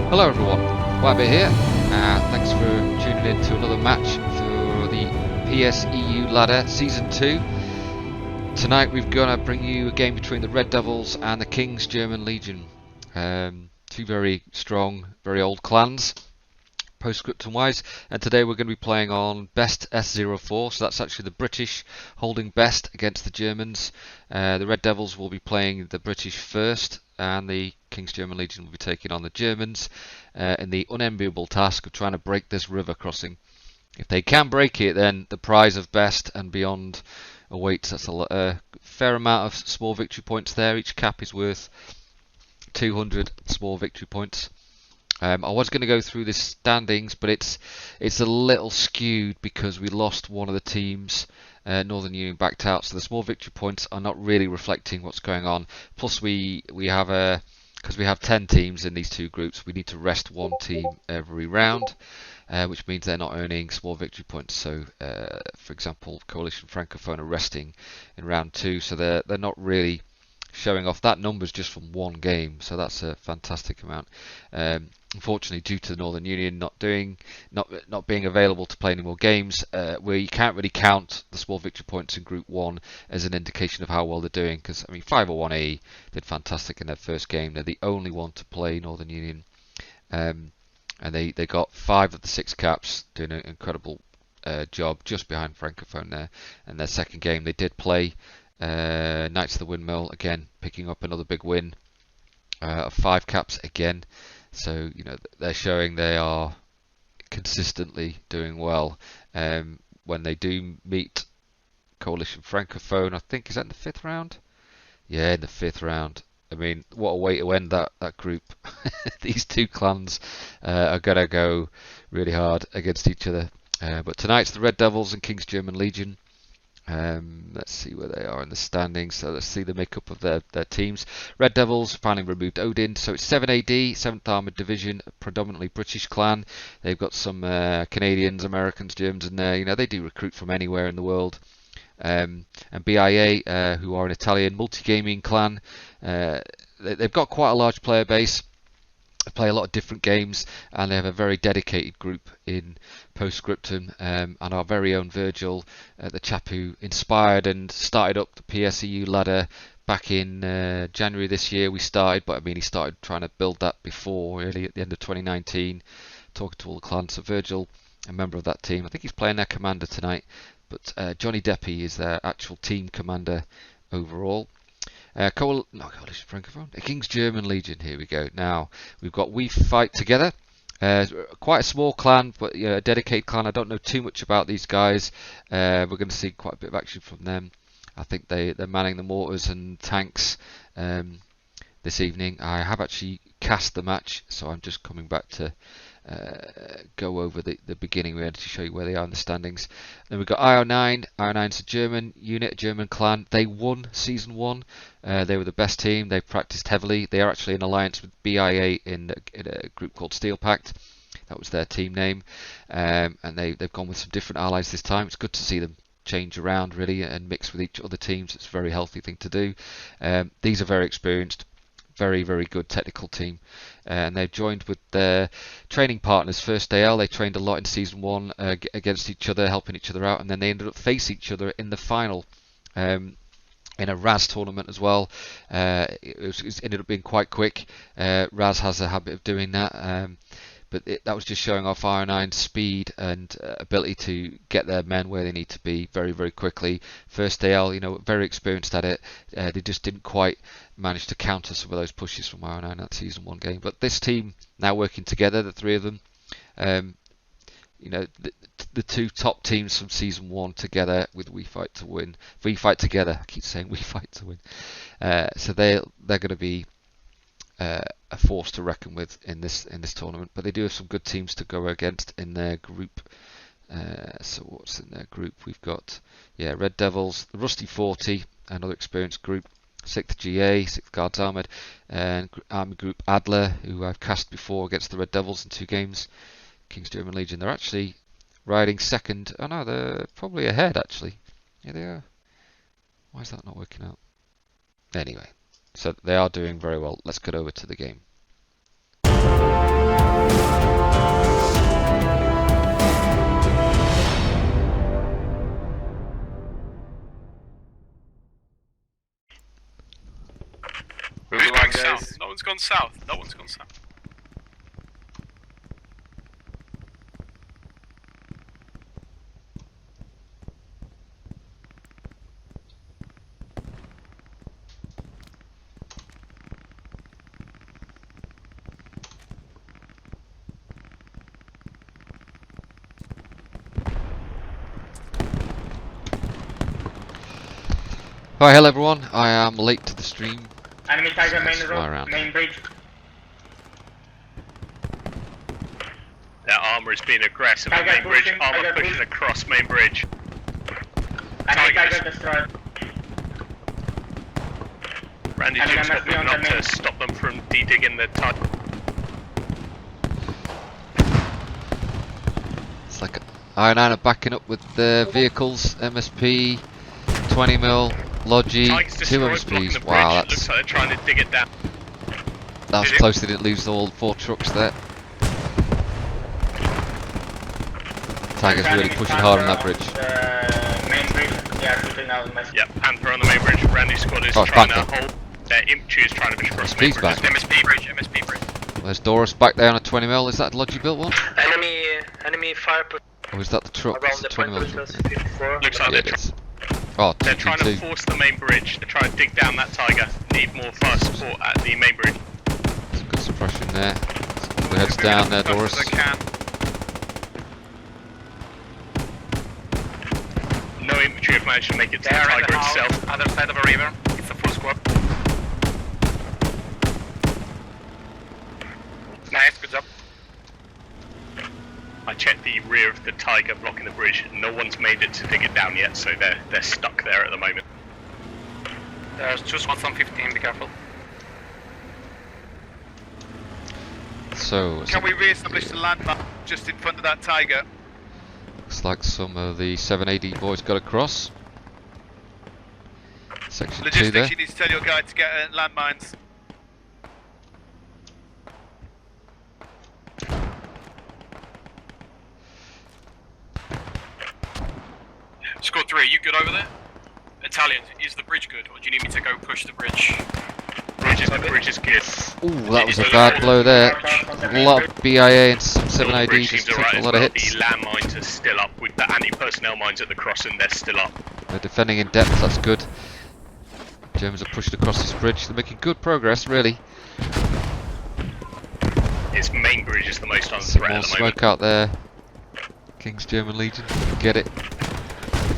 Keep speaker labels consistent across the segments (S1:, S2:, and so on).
S1: Hello everyone, Wabbit here. Thanks for tuning in to another match for the PSEU Ladder Season 2. Tonight we're going to bring you a game between the Red Devils and the King's German Legion. Two very strong, very old clans, postscriptum wise, and today we're going to be playing on Best S04, so that's actually the British holding best against the Germans. The Red Devils will be playing the British first, and the King's German Legion will be taking on the Germans in the unenviable task of trying to break this river crossing. If they can break it, then the prize of best and beyond awaits. That's a fair amount of small victory points there. Each cap is worth 200 small victory points. I was going to go through the standings, but it's a little skewed because we lost one of the teams. Northern Union backed out, so the small victory points are not really reflecting what's going on. Plus, we have because we have 10 teams in these two groups, we need to rest one team every round, which means they're not earning small victory points. So, for example, Coalition Francophone are resting in round 2, so they're not really showing off. That number's just from one game, so that's a fantastic amount. Unfortunately, due to the Northern Union not being available to play any more games, we can't really count the small victory points in Group 1 as an indication of how well they're doing. Because I mean, 501A did fantastic in their first game. They're the only one to play Northern Union, and they got 5 of the 6 caps, doing an incredible job, just behind Francophone there. And their second game, they did play Knights of the Windmill, again picking up another big win of 5 caps again. So they're showing they are consistently doing well. When they do meet Coalition Francophone, I think is that in the 5th round? Yeah, in the 5th round. I mean, what a way to end that group. These two clans are gonna go really hard against each other. But tonight's the Red Devils and King's German Legion. Let's see where they are in the standings. So let's see the makeup of their teams. Red Devils finally removed Odin, so it's 7 AD, 7th Armoured Division, a predominantly British clan. They've got some Canadians, Americans, Germans in there. They do recruit from anywhere in the world. And BIA, who are an Italian multi-gaming clan, they've got quite a large player base. They play a lot of different games, and they have a very dedicated group in Postscriptum, and our very own Virgil, the chap who inspired and started up the PSEU ladder back in January this year. We started, but I mean he started trying to build that before, really, at the end of 2019, talking to all the clans. So Virgil, a member of that team, I think he's playing their commander tonight, but Johnny Deppy is their actual team commander overall. Coalition Francophone, King's German Legion. Here we go. Now we've got We Fight Together. Quite a small clan, but a dedicated clan. I don't know too much about these guys. We're going to see quite a bit of action from them. I think they're manning the mortars and tanks this evening. I have actually cast the match, so I'm just coming back to go over the beginning really to show you where they are in the standings. Then we've got IO9. IO9's a German unit, a German clan. They won Season 1. They were the best team. They practiced heavily. They are actually in alliance with BIA in a group called Steel Pact. That was their team name. And they've gone with some different allies this time. It's good to see them change around really and mix with each other teams. It's a very healthy thing to do. These are very experienced, very, very good technical team, and they've joined with their training partners. First AL, they trained a lot in Season 1 against each other, helping each other out, and then they ended up facing each other in the final in a Raz tournament as well. It ended up being quite quick. Raz has a habit of doing that, but that was just showing off IO9's speed and ability to get their men where they need to be very, very quickly. First AL, very experienced at it. They just didn't quite manage to counter some of those pushes from IO9 in that Season 1 game. But this team now working together, the three of them, the two top teams from Season 1 together with We Fight to Win. We Fight Together. I keep saying We Fight to Win. So they're going to be a force to reckon with in this tournament, but they do have some good teams to go against in their group. So what's in their group? We've got Red Devils, the Rusty 40, another experienced group, 6th GA, 6th Guards Armoured, and Army Group Adler, who I've cast before against the Red Devils in 2 games. King's German Legion, they're actually riding second. Oh no, they're probably ahead actually. Yeah, they are. Why is that not working out? Anyway, so they are doing very well. Let's get over to the game.
S2: gone south. No one's gone south.
S1: Hi, hello everyone. I am late to the stream.
S3: Enemy Tiger main
S1: Fly
S3: road,
S1: around.
S3: main bridge.
S2: Their armour is being aggressive at
S3: Tiger
S2: main bridge.
S3: pushing,
S2: Armour
S3: Tiger
S2: pushing
S3: pushing.
S2: across main bridge.
S3: Enemy
S2: Tiger
S3: Tiger destroyed.
S2: Randy
S3: And
S2: Jim's got
S3: MSP on
S2: moving up
S3: the main.
S2: to stop them from de-digging the target.
S1: It's like Iron are backing up with the vehicles. MSP, 20mm, Logi,
S2: Tiger's
S1: 2
S2: destroyed, blocking the
S1: MSPs.
S2: bridge.
S1: Wow,
S2: It looks like they're trying to dig it down.
S1: that was
S2: Did it?
S1: close. They didn't lose all 4 trucks there. Tiger's really
S3: Enemy
S1: pushing hard on that
S3: Panther
S1: bridge.
S3: the main bridge. They are shooting out my.
S2: Yep, Panther on the main bridge. Randy's squad is
S1: Oh,
S2: trying
S1: Panther.
S2: to hold. Their infantry is trying to push across the main
S1: MSP's
S2: bridge.
S1: back.
S2: MSP bridge, MSP bridge.
S1: There's Doris back there on a 20mm. Is that a Logi built one?
S4: Enemy fire
S1: Or is that the truck?
S4: around
S1: It's
S4: the
S1: a
S4: point
S1: 20mm
S4: was
S1: truck.
S4: 54.
S2: Looks like
S1: Yeah,
S2: they're
S1: it is. Oh,
S2: They're trying to
S1: 222.
S2: force the main bridge. They're trying to dig down that Tiger. Need more fire support at the main bridge.
S1: Some good suppression there. The heads down there, Doris.
S2: No infantry have managed to make it to the Tiger itself.
S3: Other side of a river. It's a full squad. Nice, good job.
S2: I checked the rear of the Tiger blocking the bridge. No one's made it to dig it down yet, so they're stuck there at the moment.
S3: There's 2 spots on 15, be careful.
S1: So,
S5: Can we re-establish the landmark just in front of that Tiger?
S1: looks like some of the 7AD boys got across. Section 2 there.
S5: Logistics, you need to tell your guy to get landmines.
S6: Squad 3, are you good over there? Italian, is the bridge good, or do you need me to go push the bridge?
S2: Bridge is good.
S1: Ooh, that was a bad blow there. A lot of BIA and some 7AD
S2: Bridge
S1: just
S2: seems
S1: took
S2: alright
S1: a
S2: as
S1: lot
S2: well.
S1: of hits.
S2: The landmines are still up with the anti-personnel mines at the crossing. They're still up.
S1: They're defending in depth, that's good. Germans are pushed across this bridge. They're making good progress, really.
S2: Its main bridge is the most under
S1: Some
S2: threat
S1: more
S2: at the moment.
S1: smoke out there. King's German Legion, get it.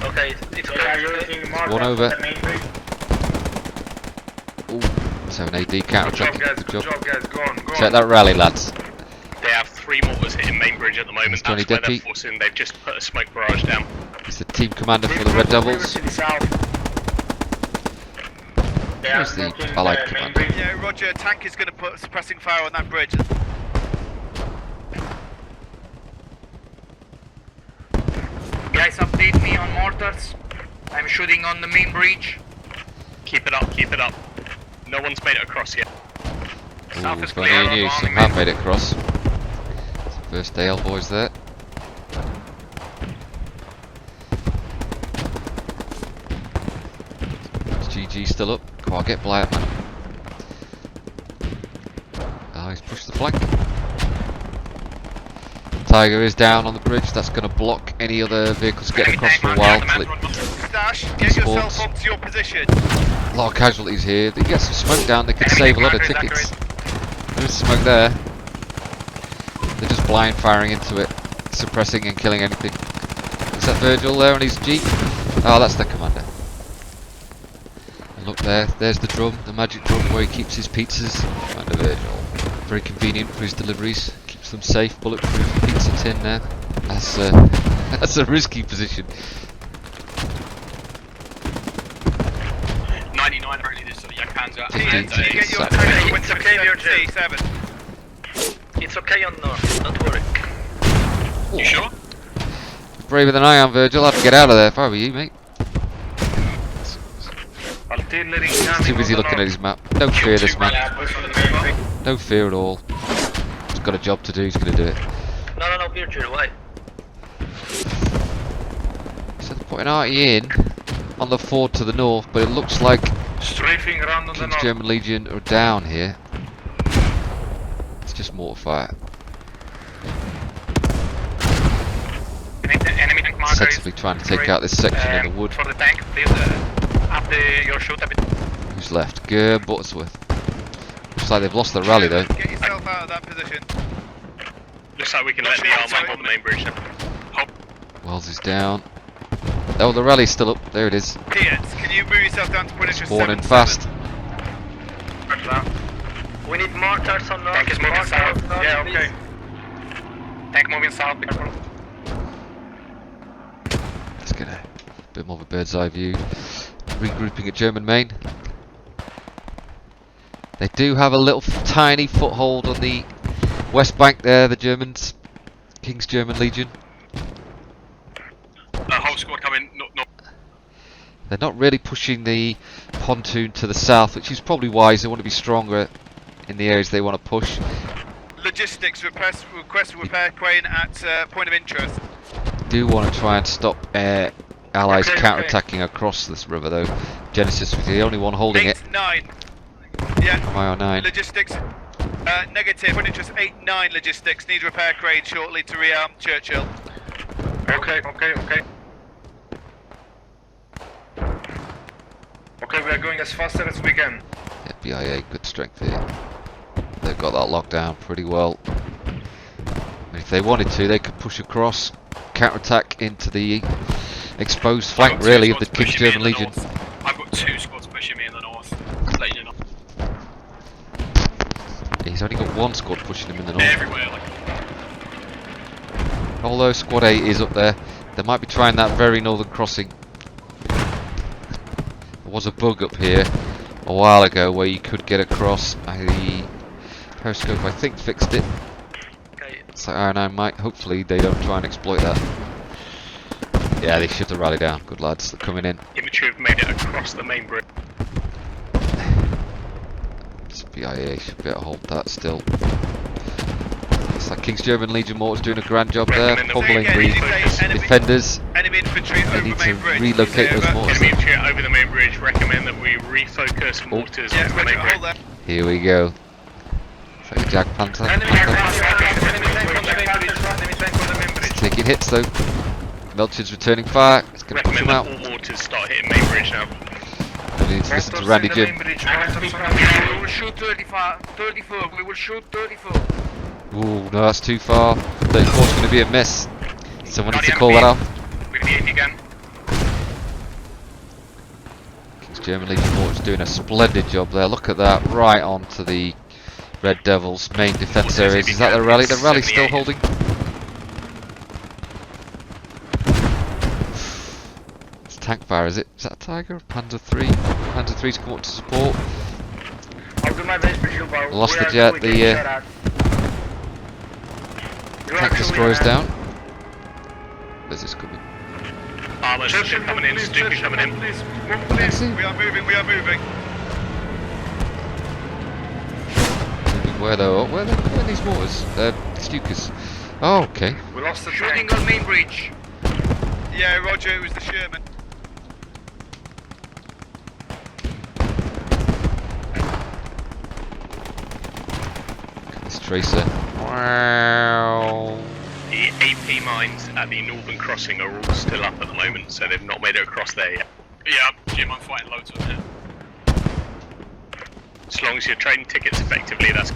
S4: Okay, it's
S3: They are
S4: okay.
S3: using more
S1: One
S3: on
S1: over.
S3: the main bridge.
S1: Ooh, 7AD counter-attacking, good job.
S5: guys, go on, go
S1: Check that rally, lads.
S2: They have 3 mortars hitting main bridge at the moment.
S1: That's Johnny
S2: That's where they're
S1: Deppy.
S2: forcing. They've just put a smoke barrage down.
S1: He's the team commander for the Red Devils.
S3: They are
S1: Where's the
S3: smoking
S1: Allied
S3: the main
S1: commander?
S3: bridge.
S5: Yeah, Roger, tank is going to put suppressing fire on that bridge.
S3: Guys, update me on mortars. I'm shooting on the main bridge.
S2: Keep it up, keep it up. No one's made it across yet.
S1: Ooh,
S3: South is
S1: funny
S3: clear,
S1: news, some
S3: bombing
S1: have made it across. First AL boys there. Is GG still up? Come on, get Blight, man. Ah, he's pushed the flank. Tiger is down on the bridge. That's going to block any other vehicles getting across for a while. Till it,
S5: Stash, get yourself
S1: Sports.
S5: onto your position.
S1: a lot of casualties here. They get some smoke down. They could save a lot of tickets. There is smoke there. They're just blind firing into it, suppressing and killing anything. Is that Virgil there on his jeep? Oh, that's the commander. And look there, there's the drum, the magic drum where he keeps his pizzas. Commander Virgil. Very convenient for his deliveries. Keeps them safe, bulletproof pizza tin there. That's that's a risky position.
S6: 99 apparently this sort of young hands out.
S1: Fifteen.
S5: Ian, can you get your
S1: Saturday.
S5: tank
S4: It's okay, Virgil.
S5: 57?
S4: It's okay on north, don't worry.
S6: You sure?
S1: Braver than I am, Virgil. I'd get out of there if I were you, mate. He's too busy looking at his map. No fear, this man.
S3: Yeah, push on the main bridge.
S1: No fear at all. He's got a job to do. He's going to do it.
S4: No, Virgil, why?
S1: So they're putting Artie in on the ford to the north, but it looks like
S3: Strafing around on the
S1: King's
S3: north.
S1: German Legion are down here. just mortar fire.
S3: Enemy tank marker
S1: Sensibly trying to take out this section in the wood.
S3: For the tank, please up your shoot a bit.
S1: Who's left? Good, Buttersworth. Looks like they've lost their rally though.
S5: Get yourself out of that position.
S2: Looks like we can let the armor hold the main bridge now.
S1: Wells is down. Oh, the rally's still up. There it is.
S5: Piet, can you move yourself down to point interest
S1: Spawning
S5: 7-7?
S1: fast.
S4: We need mortars on north.
S3: Tank is moving
S4: Mortars
S3: south.
S4: north,
S3: Yeah,
S4: please.
S3: okay. Tank moving south.
S1: Let's get a bit more of a bird's eye view. Regrouping at German main. They do have a little tiny foothold on the west bank there, the Germans. King's German Legion.
S6: Whole squad coming. No.
S1: They're not really pushing the pontoon to the south, which is probably wise. They want to be stronger in the areas they want to push.
S5: Logistics, request repair crane at point of interest.
S1: Do want to try and stop allies
S4: Okay,
S1: counter-attacking across this river though. Genesis was the only one holding it.
S5: 8-9. Yeah.
S1: MIO9.
S5: Logistics. Negative. Point interest 8-9 logistics. Need repair crane shortly to rearm Churchill.
S3: Okay. Okay, we are going as fast as we can.
S1: Yeah, BIA, good strength here. They've got that locked down pretty well. I mean, if they wanted to, they could push across, counter-attack into the exposed flank, really, of the King's German Legion.
S6: I've got 2 squads pushing me in the north. Letting you know.
S1: He's only got 1 squad pushing him in the north.
S6: Everywhere, like.
S1: Although Squad 8 is up there, they might be trying that very northern crossing. There was a bug up here a while ago where you could get across. The periscope, I think, fixed it.
S4: Okay.
S1: So R9 might. Hopefully they don't try and exploit that. Yeah, they shut the rally down. Good lads, they're coming in.
S2: Infantry have made it across the main bridge.
S1: This BIA should be able to hold that still. It's like King's German Legion mortars doing a grand job there, pummeling the defenders.
S5: Enemy infantry
S1: They
S5: over
S1: need to
S5: main bridge.
S1: relocate those mortars.
S2: Enemy infantry over the main bridge. Recommend that we refocus mortars
S5: Yeah,
S2: onto the
S5: Roger,
S2: main bridge.
S5: hold there.
S1: Here we go. It's like a Jag Panther.
S3: Enemy tank on the main bridge. Enemy tank on the main bridge.
S1: Taking hits though. Melchion's returning fire. It's going to push
S2: Recommend
S1: him
S2: that
S1: out.
S2: all mortars start hitting main bridge now.
S1: We need to listen to Randy Jim.
S3: We will shoot 34. We will shoot 34.
S1: Ooh, no, that's too far. 34's going to be a miss. Someone needs to call that off.
S2: With the 80 again.
S1: King's German Legion mortars doing a splendid job there. Look at that, right on to the Red Devils' main defence areas. Is that the rally? The rally's still holding. It's tank fire, is it? Is that a Tiger? Panzer 3? Panzer 3's come up to support.
S3: I'll do my best, but
S1: Lost the jet, the tank destroyer's down. Where's this coming?
S2: Armour's coming in, Stuka coming in.
S1: Taxi?
S5: We are moving, we are moving.
S1: Moving where though? Where are these mortars? Stukas. Oh, okay.
S3: We lost the shooting on main bridge.
S5: Yeah, Roger, it was the Sherman.
S1: This tracer. Wow.
S2: The AP mines at the northern crossing are all still up at the moment, so they've not made it across there yet.
S6: Yeah, Jim, I'm fighting loads of it.
S2: As long as you're trading tickets effectively, that's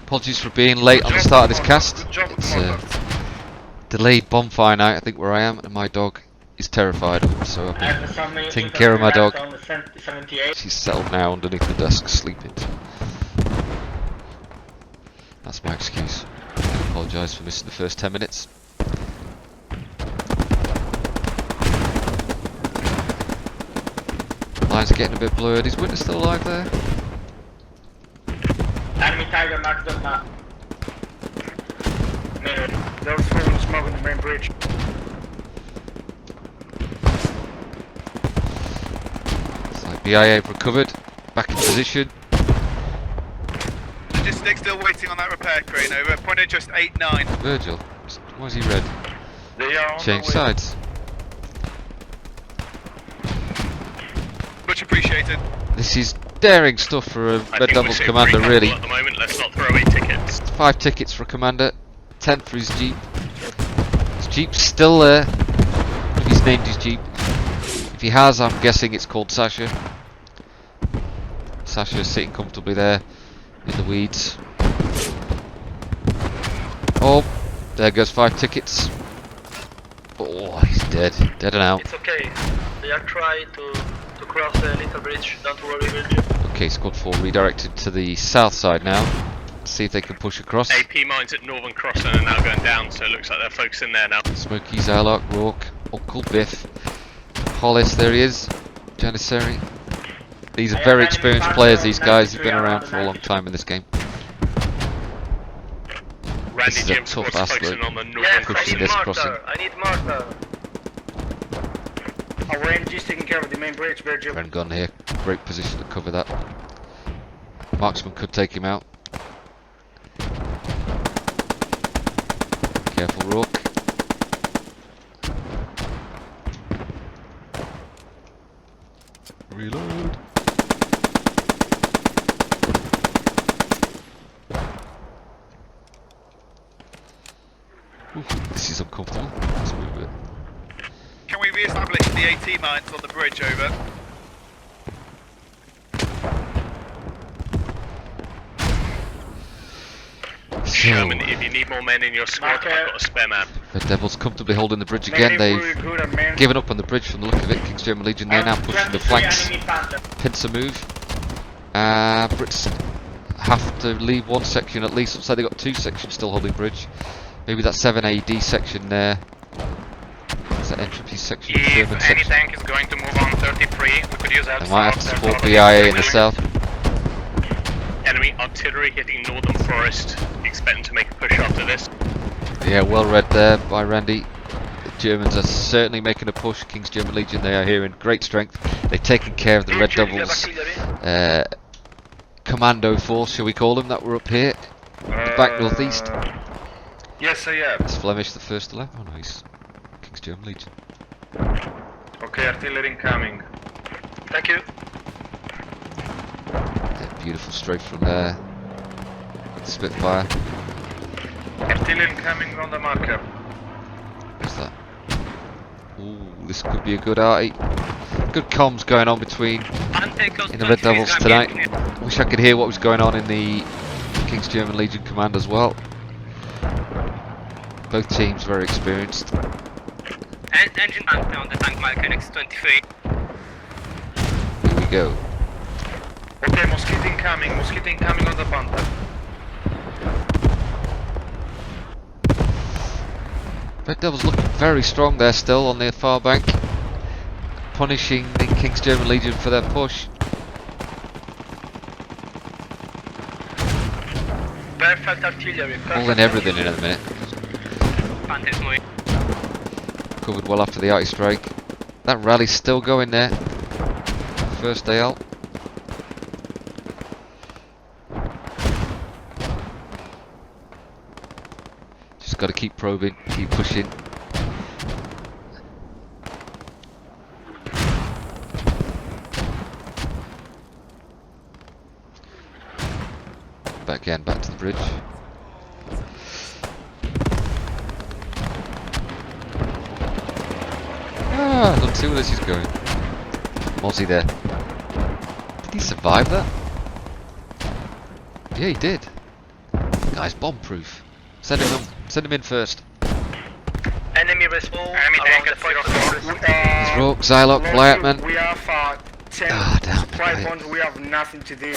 S1: Apologies for being late on the start of this cast.
S3: Good job,
S1: It's
S3: Mortars.
S1: delayed bonfire night, I think, where I am, and my dog is terrified of it, so I've been taking care of my dog. She's settled now underneath the desk, sleeping. That's my excuse. I apologise for missing the first 10 minutes. Lines are getting a bit blurred. Is Witness still alive there?
S3: Enemy Tiger marked on map. There's full smoke on the main bridge.
S1: It's like BIA recovered. Back in position.
S5: Logistics still waiting on that repair crane over. Point of interest 8-9.
S1: Virgil. Why is he red?
S3: They are on
S1: Change
S3: the way.
S1: sides.
S5: Much appreciated.
S1: This is daring stuff for a
S2: I
S1: Red
S2: think
S1: Devils
S2: we're
S1: commander,
S2: pretty
S1: really.
S2: comfortable at the moment. Let's not throw AT.
S1: 5 tickets for Commander, 10 for his Jeep. His Jeep's still there. If he's named his Jeep. If he has, I'm guessing it's called Sasha. Sasha's sitting comfortably there in the weeds. Oh, there goes 5 tickets. Oh, he's dead. Dead and out.
S4: It's okay. They are trying to cross the little bridge. Don't worry, Virgil.
S1: Okay, squad 4 redirected to the south side now. See if they can push across.
S2: AP mines at Northern Crossing are now going down, so it looks like they're focusing there now.
S1: Smokey, Zylark, Rourke, Uncle Biff, Hollis, there he is, Janissary. These are very experienced players, these guys. They've been around for a long time in this game.
S2: Randy
S1: This is a
S2: Jim's
S1: tough
S2: squad's
S1: ass
S2: focusing
S1: loop.
S2: on the northern
S4: Yes, I
S1: Pushing
S4: need
S1: this
S4: mortar.
S1: crossing.
S4: I need mortar.
S3: Our MG's taking care of the main bridge, Virgil.
S1: Ren gun here, great position to cover that. Marksman could take him out. Careful, Rourke. Reload. Ooh, this is uncomfortable. Let's move it.
S5: Can we re-establish the AT mines on the bridge? Over.
S2: Sherman, if you need more men in your squad, I've got a spare man.
S1: Red Devils comfortably holding the bridge again. They've given up on the bridge from the look of it. King's German Legion, they're now pushing the flanks. Pincer move. Brits have to leave one section at least. Looks like they've got 2 sections still holding bridge. Maybe that 7 AD section there. Is that entropy section?
S3: If
S1: German
S3: any
S1: section?
S3: tank is going to move on 33, we could use help.
S1: They might have to support BIA in the south.
S2: Enemy artillery hitting Northern Forest. Expect them to make a push after this.
S1: Yeah, well read there by Randy. The Germans are certainly making a push. King's German Legion, they are here in great strength. They've taken care of the Red Devils commando force, shall we call them, that were up here. Back northeast.
S3: Yes, I have.
S1: It's Flemish, the first 11. Oh, nice. King's German Legion.
S3: Okay, artillery incoming.
S4: Thank you.
S1: Yeah, beautiful strafe from there. With the Spitfire.
S3: Artillery incoming on the marker.
S1: What's that? Ooh, this could be a good arty. Good comms going on between in the Red Devils tonight. Wish I could hear what was going on in the King's German Legion command as well. Both teams very experienced.
S7: Engine tank on the tank marker next 23.
S1: Here we go.
S3: Okay, mosquito incoming on the Panther.
S1: Red Devils looking very strong there still on the far bank. Punishing the King's German Legion for their push.
S4: Perfect artillery.
S1: Holding everything in at the minute.
S7: Panther's moving.
S1: Covered well after the arty strike. That rally's still going there. First day out. Just got to keep probing, keep pushing. Back again, back to the bridge. Ah, let's see where this is going. Mozzie there. Did he survive that? Yeah, he did. Guy's bomb-proof. Send him in first.
S4: Enemy respawn.
S3: Enemy tank at 04.
S1: He's Rourke, Zylock, Blyatman.
S3: We have 10
S1: Ah, damn.
S3: supply
S1: Right.
S3: points, we have nothing to do.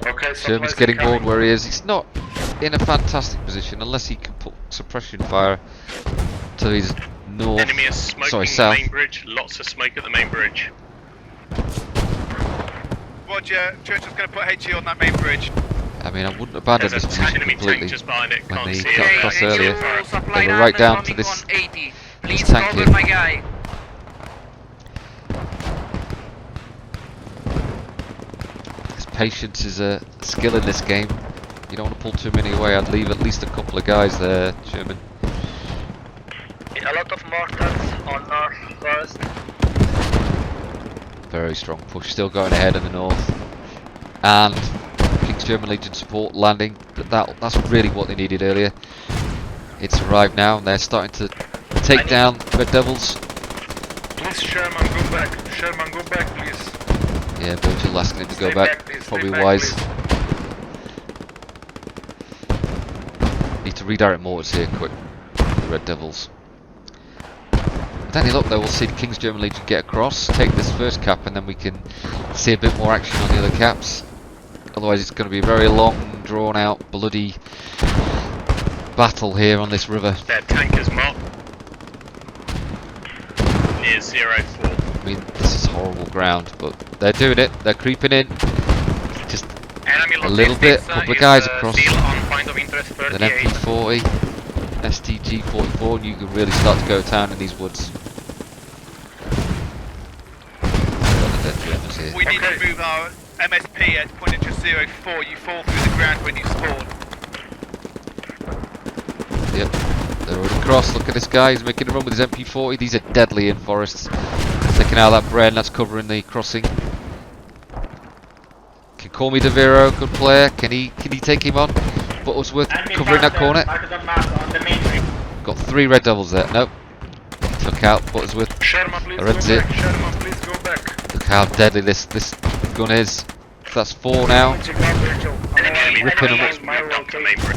S3: Okay,
S1: Sherman's getting bored where he is. He's not in a fantastic position unless he can put suppression fire to his north.
S2: Enemy is smoking
S1: Sorry,
S2: the
S1: south.
S2: main bridge. Lots of smoke at the main bridge.
S5: Roger. Churchill's going to put HE on that main bridge.
S1: I mean, I wouldn't abandon
S2: There's
S1: this
S2: a
S1: position
S2: enemy tank
S1: completely.
S2: just behind it.
S1: When
S2: Can't
S1: they
S2: see
S1: got
S2: it.
S1: across earlier,
S7: Supply
S1: they were right down
S7: coming
S1: to this.
S7: on 80. Please
S1: tank
S7: cover
S1: here.
S7: my guy.
S1: His patience is a skill in this game. You don't want to pull too many away. I'd leave at least a couple of guys there, Sherman.
S4: A lot of mortars on North Forest.
S1: Very strong push, still going ahead in the north. And King's German Legion support landing. That's really what they needed earlier. It's arrived now, and they're starting to take down Red Devils.
S8: Please, Sherman, go back. Sherman, go back, please.
S1: Yeah, Virgil asking him to go
S8: Stay
S1: back.
S8: please.
S1: Probably
S8: Stay back,
S1: wise.
S8: please.
S1: Need to redirect mortars here, quick. The Red Devils. With any luck, though, we'll see the King's German Legion get across, take this first cap, and then we can see a bit more action on the other caps. Otherwise, it's going to be a very long, drawn-out, bloody battle here on this river.
S2: Their tankers marked near 04.
S1: I mean, this is horrible ground, but they're doing it. They're creeping in. Just
S3: Enemy
S1: a little bit. A couple of guys across.
S3: Still on point of interest
S1: An
S3: 38.
S1: MP40, STG 44, and you can really start to go to town in these woods. Got the dead Germans here.
S5: We need to move our MSP at point interest 04. You fall through the ground when you spawn.
S1: Yep, they're already crossed. Look at this guy, he's making a run with his MP40. These are deadly in forests. Taking out that Bren, that's covering the crossing. Can call me Deviro, good player. Can he take him on? Buttlesworth covering that corner. Got 3 Red Devils there. Nope. Took out Buttlesworth.
S8: Sherman, please
S1: Runs
S8: go
S1: it.
S8: back. Sherman, please go back.
S1: Look how deadly this gun is. That's 4 now. Ripping them up.
S2: Moved up to main bridge.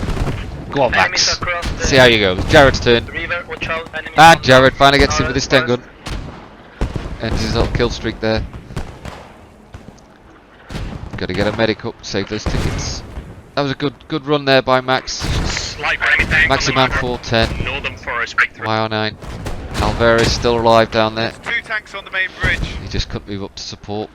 S1: Go on,
S4: Enemies
S1: Max.
S4: across the
S1: See how you go. Jared's turn.
S4: river, watch out. Enemies
S1: And
S4: on
S1: Jared finally gets him with his 10
S4: northwest.
S1: gun. Ends his little kill streak there. Got to get a medic up, save those tickets. That was a good run there by Max.
S2: Slight enemy tank on the
S1: Maximan
S2: river.
S1: 410.
S2: Northern Forest breakthrough.
S1: YR9. Alvarez still alive down there.
S5: 2 tanks on the main bridge.
S1: He just couldn't move up to support.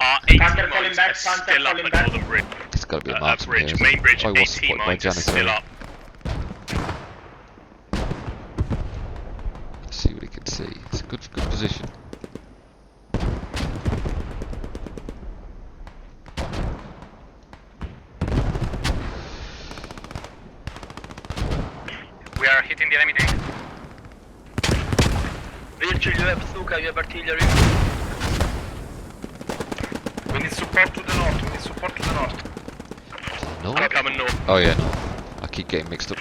S2: Our 80
S3: Panther calling
S2: mines
S3: back,
S2: are
S3: Panther
S2: still up
S3: calling
S2: at
S3: back.
S2: Northern Bridge.
S1: It's got to be a
S2: At
S1: marksman here.
S2: bridge,
S1: isn't it?
S2: main bridge,
S1: Oh, he was
S2: 80
S1: supported by
S2: mines are
S1: Janice
S2: still
S1: earlier.
S2: up.
S1: Let's see what he can see. It's a good position.
S3: We are hitting the enemy tank.
S4: Virgil, you have Stuka, you have artillery.
S8: We need support to the north. We need support to the north.
S1: No?
S2: Coming north.
S1: Oh yeah, no. I keep getting mixed up.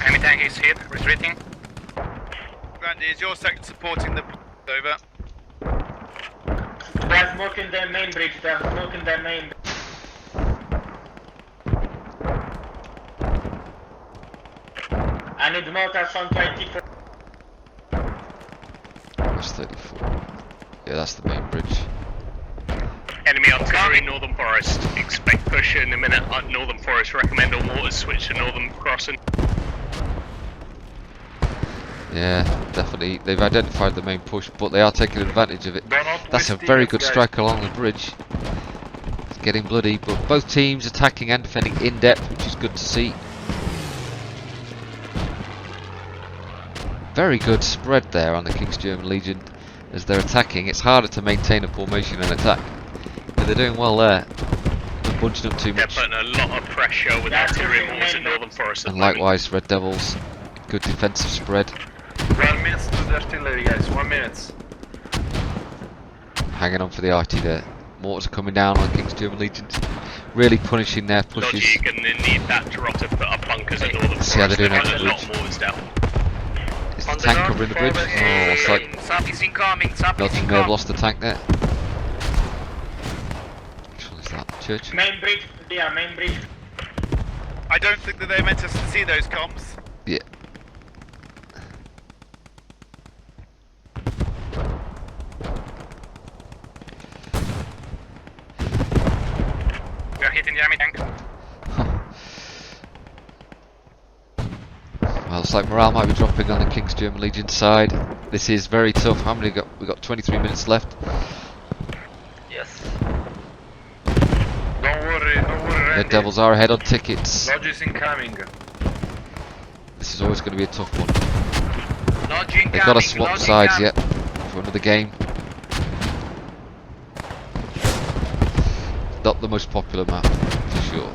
S3: Enemy tank is hit, retreating.
S5: Randy, is your sector supporting the over?
S3: They're smoking the main bridge, they're smoking the main. I need mortars on 24.
S1: That's 34. Yeah, that's the main bridge.
S2: Enemy artillery, Northern Forest. Expect push in a minute. Northern Forest, recommend all mortars switch to Northern Crossing.
S1: Yeah, definitely. They've identified the main push, but they are taking advantage of it.
S8: Do not
S1: That's a
S8: waste
S1: very
S8: tickets,
S1: good
S8: guys.
S1: strike along the bridge. It's getting bloody, but both teams attacking and defending in depth, which is good to see. Very good spread there on the King's German Legion as they're attacking. It's harder to maintain a formation and attack. But they're doing well there. They're bunching up too
S2: They're
S1: much.
S2: putting a lot of pressure with artillery mortars at Northern Forest. at
S1: And
S2: the moment.
S1: likewise, Red Devils, good defensive spread.
S8: 1 minute to the artillery, guys. 1 minute.
S1: Hanging on for the RT there. Mortars are coming down on King's German Legion. Really punishing their pushes.
S2: Dodgy, you're going to need that to put up bunkers at Northern Forest.
S1: See how they're doing
S2: They're
S1: at the
S2: putting a lot
S1: bridge.
S2: of mortars down.
S1: Is the
S4: On the
S1: tank
S4: north
S1: covering the bridge?
S4: forward,
S1: Oh, looks like
S3: Sap is incoming, Sap is
S1: Belgium may have
S3: incoming.
S1: lost the tank there. Which one is that? Church?
S3: Main bridge, yeah, main bridge.
S5: I don't think that they're meant to see those comms.
S1: Yeah.
S3: We are hitting the enemy tank.
S1: Well, looks like morale might be dropping on the King's German Legion side. This is very tough. How many we got 23 minutes left.
S4: Yes.
S8: Don't worry,
S1: Red
S8: Randy.
S1: Devils are ahead on tickets.
S8: Lodge is incoming.
S1: This is always going to be a tough one.
S3: Lodge
S1: They've got to
S3: incoming,
S1: swap
S3: lodge
S1: sides
S3: incoming.
S1: yet for another game. Not the most popular map, for sure.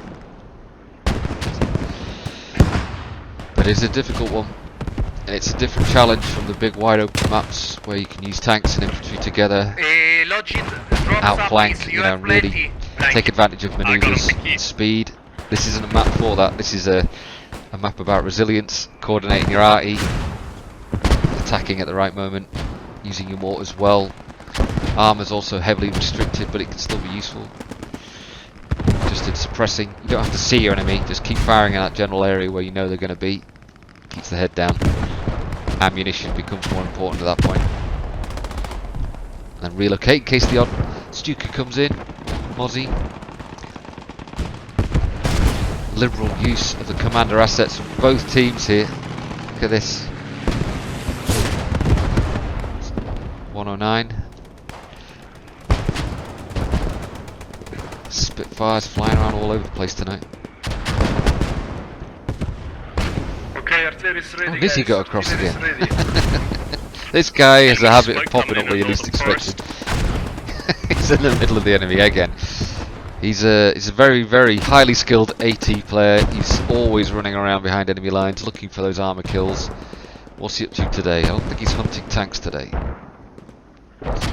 S1: But it's a difficult one. And it's a different challenge from the big wide open maps where you can use tanks and infantry together.
S3: Lodge drops
S1: Outflank,
S3: up,
S1: you know,
S3: have
S1: really
S3: plenty.
S1: take advantage of
S2: got him,
S1: manoeuvres,
S2: thank you.
S1: speed. This isn't a map for that. This is a map about resilience, coordinating your arty, attacking at the right moment, using your mortars well. Armour's also heavily restricted, but it can still be useful. Just in suppressing. You don't have to see your enemy, just keep firing in that general area where you know they're going to be. Keeps the head down. Ammunition becomes more important at that point. And then relocate in case the odd Stuka comes in. Mozzie. Liberal use of the commander assets from both teams here. Look at this. 109. Spitfires flying around all over the place tonight.
S8: Okay, artillery is ready.
S1: Oh, Lizzie
S8: guys.
S1: got across
S8: Artillery is
S1: again.
S8: ready.
S1: This guy has a habit of
S2: Smoke
S1: popping
S2: coming
S1: up where you
S2: in
S1: least
S2: on the
S1: expect him. He's in the middle of the enemy again. He's a very, very highly skilled AT player. He's always running around behind enemy lines looking for those armour kills. What's he up to today? I don't think he's hunting tanks today.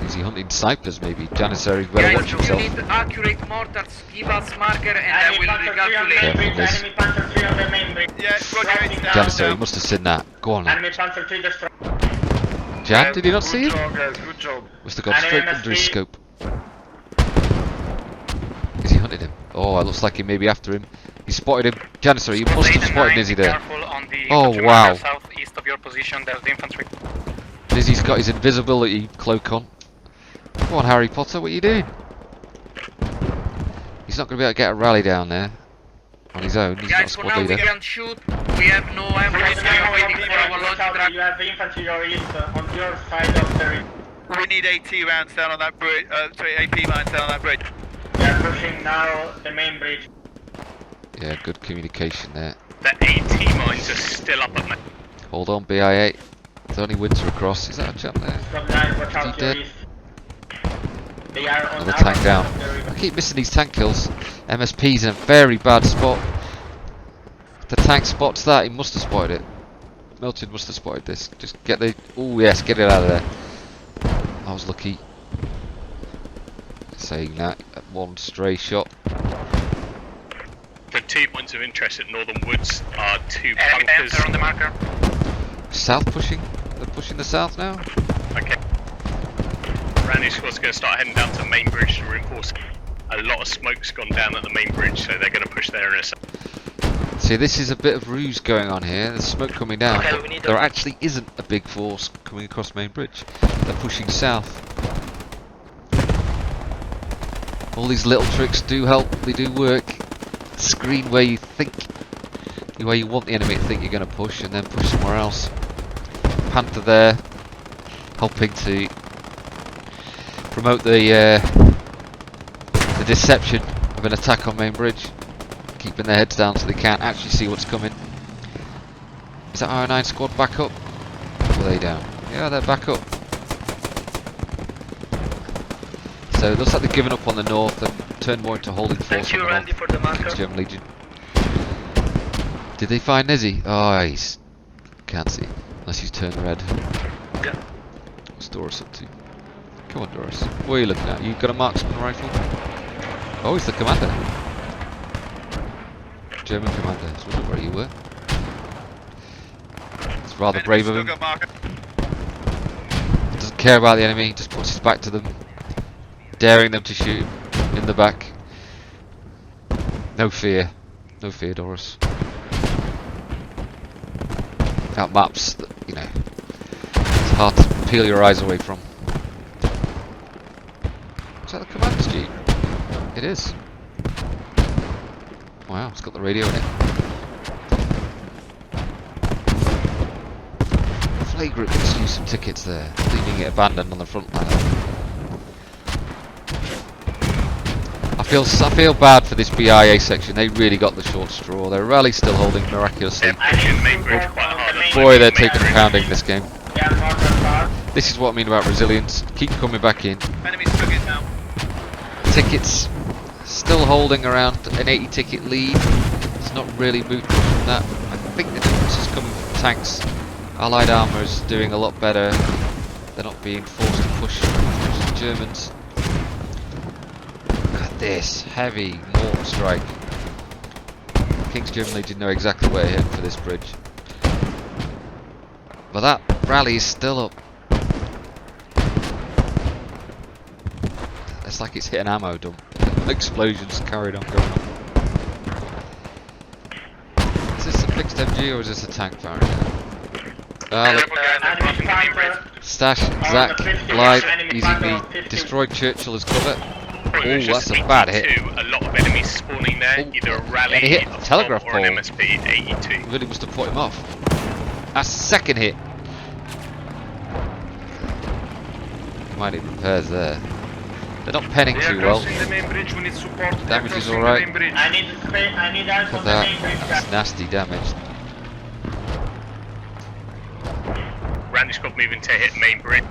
S1: Is he hunting snipers maybe? Janissary better
S3: Guys,
S1: watch
S3: if you
S1: himself.
S3: need accurate mortars, give us marker and I will recalculate.
S1: Careful, Liz.
S5: Yeah, roger, it's down.
S1: Janissary must have seen that. Go on now. Jan, did he not see
S8: Good
S1: him?
S8: job, guys. Good job.
S1: Must have got straight under his scope. Is he hunting him? Oh, it looks like he may be after him. He spotted him. Janissary, you must have spotted Nizzy there. Oh, wow.
S7: Southeast of your position, there's the infantry.
S1: Nizzy's got his invisibility cloak on. Come on, Harry Potter, what are you doing? He's not going to be able to get a rally down there on his own. He's not a
S3: Guys, for
S1: squad
S3: now we
S1: leader.
S3: can't shoot. We have no ammo. We are waiting for our logic truck.
S9: You have infantry on your side of the ring.
S5: We need AT rounds down on that bridge. Sorry, AP mines down on that bridge.
S9: They are pushing now the main bridge.
S1: Yeah, good communication there.
S2: The AT mines are still up at me.
S1: Hold on, BI-8. There's only Winter across. Is that a chap there?
S9: From line, watch
S1: Is
S9: out
S1: he
S9: your
S1: dead?
S9: east. They are on
S1: Another
S9: our
S1: tank
S9: side
S1: down.
S9: of the river.
S1: I keep missing these tank kills. MSP's in a very bad spot. If the tank spots that, he must have spotted it. Milton must have spotted this. Just get the... Oh yes, get it out of there. I was lucky. Saying that, one stray shot.
S2: The 2 points of interest at Northern Woods are 2
S7: Enemy
S2: bunkers.
S7: tanks are on the marker.
S1: South pushing? They're pushing the south now?
S2: Okay. Randy squad's going to start heading down to the main bridge to reinforce. A lot of smoke's gone down at the main bridge, so they're going to push there in a second.
S1: See, this is a bit of ruse going on here. There's smoke coming down,
S4: Okay,
S1: but
S4: we need
S1: there
S4: a-
S1: actually isn't a big force coming across main bridge. They're pushing south. All these little tricks do help, they do work. Screen where you think, where you want the enemy to think you're going to push, and then push somewhere else. Panther there, helping to promote the deception of an attack on main bridge, keeping their heads down so they can't actually see what's coming. Is that R9 squad back up? Or are they down? Yeah, they're back up. So it looks like they've given up on the north. They've turned more into holding force
S4: Thank you,
S1: on the
S4: Randy,
S1: north.
S4: for the marker.
S1: Against German Legion. Did they find Nizzy? Oh, he's... Can't see. Unless he's turned red.
S4: Yeah.
S1: What's Doris up to? Come on, Doris. What are you looking at? You got a marksman rifle? Oh, he's the commander. German commander. I was wondering where you were. It's rather
S5: Enemy
S1: brave of
S5: still
S1: him.
S5: got marker.
S1: Doesn't care about the enemy, just puts his back to them. Daring them to shoot him in the back. No fear. No fear, Doris. That map's, you know, it's hard to peel your eyes away from. Is that the commander's jeep? It is. Wow, it's got the radio in it. Playgroup just used some tickets there, leaving it abandoned on the front line. I feel bad for this BIA section. They really got the short straw. Their rally's still holding miraculously.
S2: They're pushing the main bridge quite hard. at the
S1: Boy,
S2: moment.
S1: they're taking a pounding this game.
S9: They are mortar far.
S1: This is what I mean about resilience. Keep coming back in.
S5: Enemy stuck it now.
S1: Tickets still holding around an 80 ticket lead. It's not really moved from that. I think the difference is coming from tanks. Allied armour is doing a lot better. They're not being forced to push as much as the Germans. God, this heavy mortar strike. King's German Legion know exactly where to hit for this bridge. But that rally is still up. It's like it's hit an ammo dump. Explosions carried on going on. Is this a fixed MG or is this a tank variant? Look.
S9: Enemy fighter.
S1: Stash,
S9: On
S1: Zach,
S9: the 50,
S1: live,
S9: enemy
S1: easy
S9: fighter on
S1: B.
S9: 50.
S1: Destroyed Churchill as cover.
S2: Probably
S1: Oh,
S2: was just
S1: that's a bad hit.
S2: 82, a lot of enemies spawning there,
S1: Oh,
S2: either a
S1: and
S2: rally,
S1: he hit
S2: a
S1: the telegraph
S2: bomb, or an
S1: pole.
S2: MSP 82.
S1: Really must have put him off. That's second hit. Might need repairs there. They're not penning
S8: They are
S1: too well.
S8: crossing the main bridge, we need support. They are
S1: Damage is
S8: crossing
S1: alright.
S8: the main bridge.
S9: I need space. I need help
S1: Look
S9: on
S1: at
S9: the main bridge.
S1: that. That's nasty damage.
S2: Randy squad moving to hit main bridge.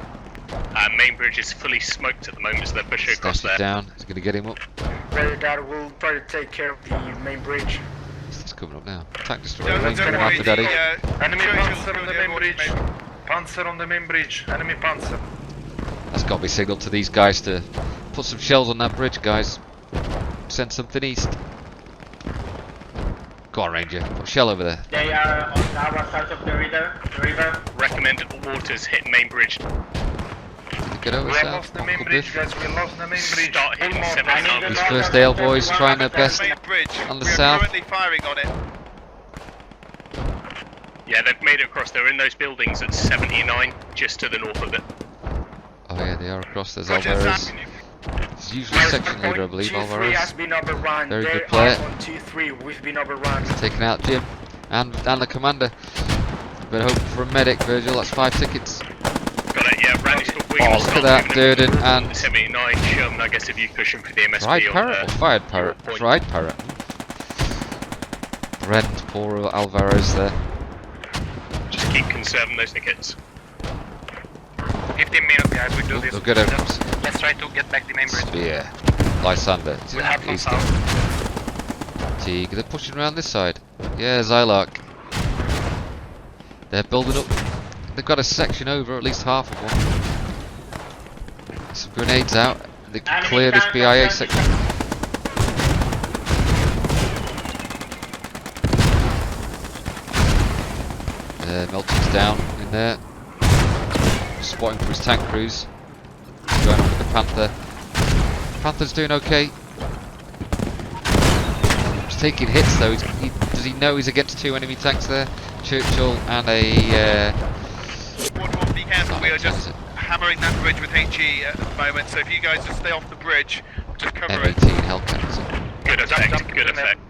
S2: Main bridge is fully smoked at the moment, so they're pushing across
S1: Stash it
S2: there.
S1: down. He's going to get him up.
S8: Radar will try to take care of the main bridge.
S1: It's coming up now. Tank destroyer.
S5: Don't
S1: Range
S5: worry,
S1: coming after Daddy.
S8: Enemy
S5: Churchill's
S8: panzer on
S5: doing
S8: the
S5: the
S8: main
S5: overwatch,
S8: bridge.
S5: mate.
S8: Panzer on the main bridge. Enemy panzer.
S1: That's got to be signalled to these guys to put some shells on that bridge, guys. Send something east. Go on, Ranger. Put a shell over there.
S9: They are on our side of the river.
S2: Recommend waters hit main bridge.
S1: Get over
S8: We have
S1: south.
S8: lost the main
S1: Uncle
S8: bridge,
S1: Biff.
S8: guys. We lost the main bridge.
S2: Start hitting
S8: Almost.
S2: 79.
S1: These first ale boys trying their best.
S5: Main bridge.
S1: On the
S5: we are
S1: south.
S5: currently firing on it.
S2: Yeah, they've made it across. They're in those buildings at 79, just to the north of it.
S1: Oh yeah, they are across. There's
S5: Roger,
S1: Alvarez.
S5: Sam.
S1: He's usually section leader, I believe.
S8: 2-3
S1: Alvarez.
S8: has been overrun.
S1: Very
S8: They
S1: good player.
S8: are on 2-3. We've been overrun.
S1: Taking out Jim and the commander. Better hope for a medic, Virgil. That's 5 tickets.
S2: Got it, yeah. Randy squad
S1: Oh, look at that, Durden and
S2: 79, Sherman, I guess if you pushing for the MSP
S1: Tried
S2: on
S1: parrot or fired parrot?
S2: point.
S1: Tried parrot. Brent, poor Alvarez there.
S2: Just keep conserving those tickets.
S3: 15 minutes, guys, we do
S1: Oh,
S3: this.
S1: they'll get across.
S3: Let's try to get back the main bridge.
S1: Spear. Lysander.
S3: We have from
S1: He's
S3: south.
S1: Teague. They're pushing around this side. Yeah, Zylark. They're building up. They've got a section over, at least half of one. Some grenades out. They can clear this BIA section. Melton's down in there. Spotting for his tank crews. Going on with the Panther. Panther's doing okay. He's taking hits though. Does he know he's against 2 enemy tanks there? Churchill and a...
S5: Squad, be careful. We are just hammering that bridge with HE at the moment. So if you guys just stay off the bridge, just cover it.
S1: M18 Hellcats.
S2: Good effect, good effect.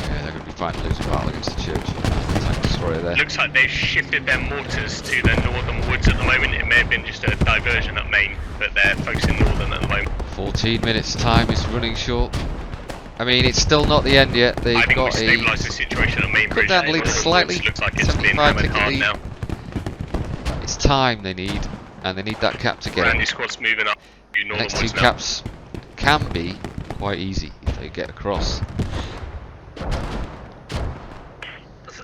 S1: Yeah, they're going to be fighting a losing battle against the Churchill. Tank destroyer there.
S2: Looks like they've shifted their mortars to the northern woods at the moment. It may have been just a diversion at main, but they're focusing northern at the moment.
S1: 14 minutes time is running short. I mean, it's still not the end yet. They've
S2: I think
S1: got
S2: we've stabilised the
S1: a...
S2: situation at main
S1: Cut
S2: bridge.
S1: down the lead
S2: Northern
S1: slightly.
S2: woods looks like it's been
S1: 75
S2: hammered
S1: ticket
S2: hard
S1: lead.
S2: now.
S1: It's time they need, and they need that cap to get
S2: Randy
S1: it.
S2: squad's moving up to
S1: The
S2: northern
S1: next 2
S2: woods now.
S1: caps can be quite easy if they get across.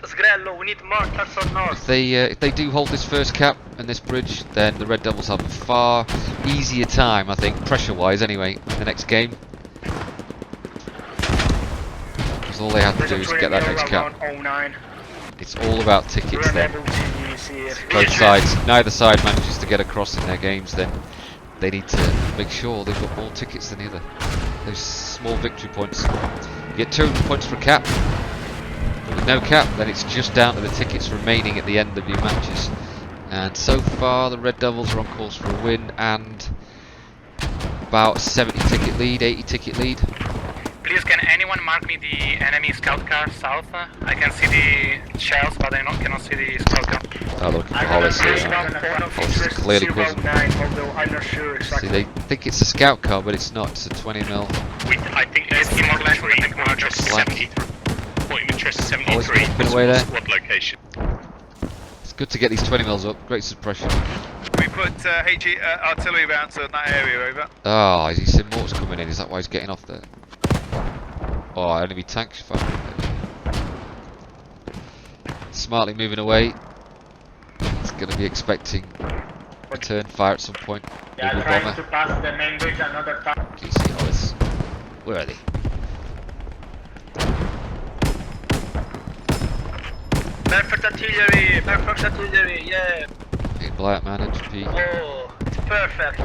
S4: Sgrello, we need mortars on north.
S1: If they do hold this first cap and this bridge, then the Red Devils have a far easier time, I think, pressure-wise anyway, in the next game. Because all they have to do is get that next cap.
S8: 09.
S1: It's all about tickets
S8: We're
S1: then.
S8: unable to use it.
S1: Both sides, neither side manages to get across in their games, then they need to make sure they've got more tickets than the other. Those small victory points. You get 200 points for a cap. With no cap, then it's just down to the tickets remaining at the end of your matches. And so far, the Red Devils are on course for a win and about 70 ticket lead, 80 ticket lead.
S3: Please, can anyone mark me the enemy scout car south? I can see the shells, but I cannot see the scout car.
S1: Oh, looking for Hollis
S8: There's
S1: here.
S8: one point of
S1: Hollis is
S8: interest
S1: clearly causing...
S8: 09, although I'm not sure
S1: See,
S8: exactly.
S1: they think it's a scout car, but it's not. It's a 20mm.
S2: I think it's
S3: Is he more less
S2: 73,
S3: than the
S2: point of interest
S1: Blank.
S2: 73. Point of interest
S1: Hollis
S2: 73,
S1: been away there.
S2: squad location.
S1: It's good to get these 20mm up. Great suppression.
S5: We put HE artillery rounds on that area, over.
S1: Oh, I see some mortars coming in. Is that why he's getting off there? Oh, enemy tanks firing. Smartly moving away. It's going to be expecting a turn, fire at some point.
S9: They are
S1: Maybe a
S9: trying
S1: bomber.
S9: to pass the main bridge another time.
S1: Can you see Hollis? Where are they?
S4: Perfect artillery, yeah.
S1: Okay, Blight Man, HP.
S4: Oh, perfect.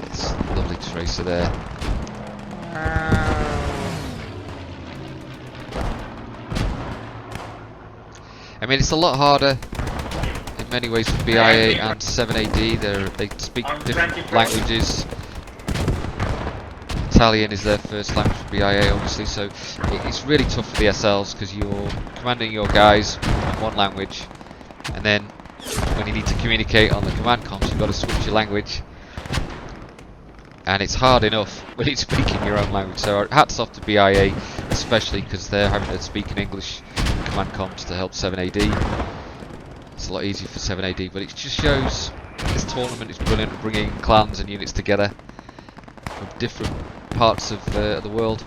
S1: This lovely tracer there. I mean, it's a lot harder in many ways for BIA and 7AD. They speak different languages. Italian is their first language for BIA, obviously, so it's really tough for the SLs because you're commanding your guys in one language, and then when you need to communicate on the command comms, you've got to switch your language, and it's hard enough when you're speaking your own language. So hats off to BIA, especially because they're having to speak in English command comms to help 7AD. It's a lot easier for 7AD, but it just shows this tournament is brilliant at bringing clans and units together from different parts of the world.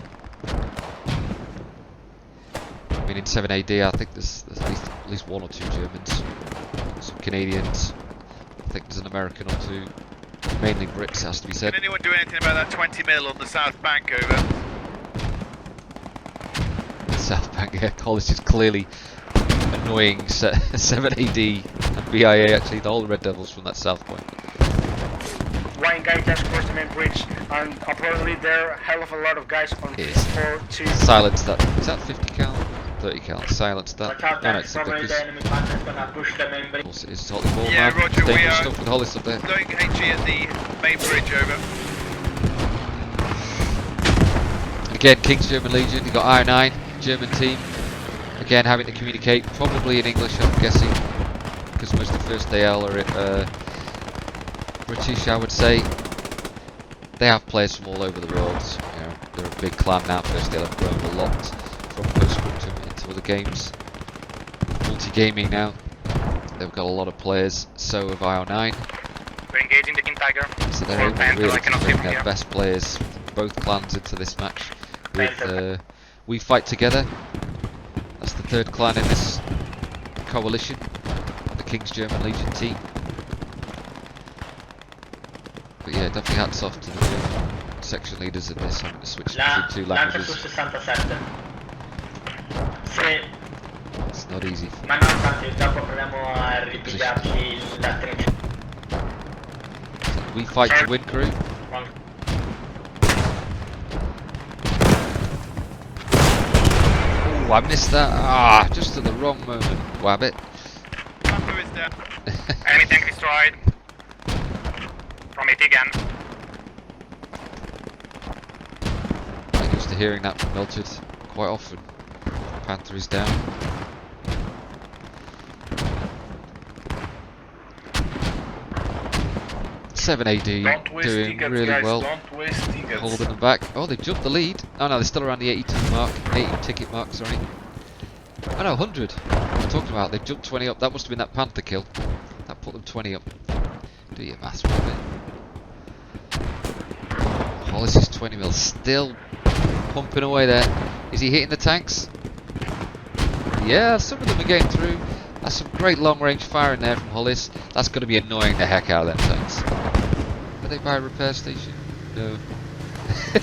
S1: I mean, in 7AD, I think there's at least one or two Germans, some Canadians. I think there's an American or two, mainly Brits, has to be said.
S5: Can anyone do anything about that 20 mil on the south bank over?
S1: South Bank, yeah, Hollis is clearly annoying 7AD and BIA, actually, the whole Red Devils from that south point.
S8: One guy just crossed the main bridge, and apparently there are a hell of a lot of guys on
S1: Yes.
S8: 4-2.
S1: Silence that. Is that 50 cal? 30 cal. Silence that.
S9: Watch out,
S1: No,
S9: that's
S1: it's
S9: probably
S1: because
S9: the enemy partner is gonna push the main
S1: of
S9: bridge.
S1: course it is totally ball,
S5: Yeah,
S1: man.
S5: Roger, we
S1: Dangerous
S5: are
S1: stuff with Hollis up there.
S5: Doing HE at the main bridge over.
S1: Again, King's German Legion, you got IO9, German team. Again, having to communicate, probably in English, I'm guessing, because most of the first AL are British, I would say. They have players from all over the world. You know, they're a big clan now. First AL have grown a lot from Postscriptum into other games. Multi-gaming now. They've got a lot of players. So have IO9.
S3: We're engaging the King Tiger.
S1: So they're
S3: Or
S1: able
S3: Panther,
S1: really
S3: I
S1: to
S3: cannot
S1: bring
S3: see from
S1: their
S3: here.
S1: best players from both clans into this match. With We Fight Together. That's the third clan in this coalition. The King's German Legion team. But yeah, definitely hats off to the German section leaders in this, having to switch between two
S9: Lancia
S1: languages.
S9: su 67. Sì,
S1: It's not easy.
S9: ma no, infatti dopo proviamo a ripigliarci la trincea.
S1: We Fight to Win crew. Oh, I missed that. Ah, just at the wrong moment, Wabbit.
S5: Panther is down.
S3: Enemy tank destroyed. From it again.
S1: I'm used to hearing that from Melted quite often. Panther is down. Seven AD
S8: Don't waste
S1: doing
S8: tickets,
S1: really
S8: guys,
S1: well,
S8: don't waste tickets.
S1: holding them back. Oh, they jumped the lead. Oh no, they're still around the 82 mark, 80 ticket mark. Sorry. Oh no, 100. I'm talking about. They jumped 20 up. That must have been that Panther kill. That put them 20 up. Do your maths, Wabbit. Hollis is 20 mil, still pumping away there. Is he hitting the tanks? Yeah, some of them are getting through. That's some great long range firing there from Hollis. That's going to be annoying the heck out of them tanks. Are they by a repair station? No.